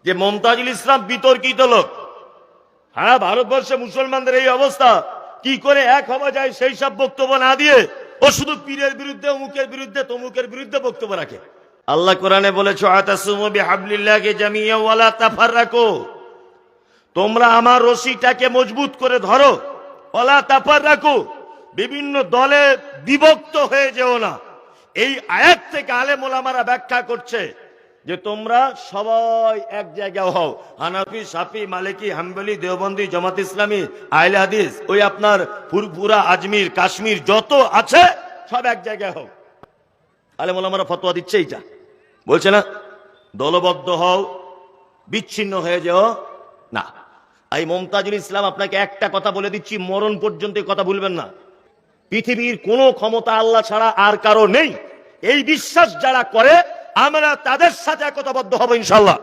যে মমতাজুল ইসলাম বিতর্কিত লোক। হ্যাঁ, ভারতবর্ষে মুসলমানদের এই অবস্থা, কি করে এক হওয়া যায় সেই সব বক্তব্য না দিয়ে ও শুধু পীরের বিরুদ্ধে, অমুকের বিরুদ্ধে, তমুকের বিরুদ্ধে বক্তব্য রাখে। আল্লাহ কোরআনে বলেছে, আতাসুমু বিহাবলিল্লাহি জামিআ ওয়া লা তাফাররাকু, তোমরা আমার রশিটাকে মজবুত করে ধরো, ওয়ালা তাফাররাকু, বিভিন্ন দলে বিভক্ত হয়ে যেও না। এই আয়াত থেকে আলেম ওলামারা ব্যাখ্যা করছে যে তোমরা সবাই এক জায়গায় হও, হানাফি, শাফি, মালিকি, হাম্বলি, দেওবন্দি, জামাত ইসলামী, আহলে হাদিস, ওই আপনার ফুরফুরা, আজমির, কাশ্মীর যত আছে সব এক জায়গায় হও। আলেম ওলামারা ফতোয়া দিচ্ছে এইটা, বলছে না দলবদ্ধ হও, বিচ্ছিন্ন হয়ে যাও না। এই মমতাজুল ইসলাম আপনাকে একটা কথা বলে দিচ্ছি, মরণ পর্যন্ত এই কথা ভুলবেন না। পৃথিবীর কোন ক্ষমতা আল্লাহ ছাড়া আর কারো নেই, এই বিশ্বাস যারা করে আমরা তাদের সাথে একতাবদ্ধ হব ইনশাআল্লাহ।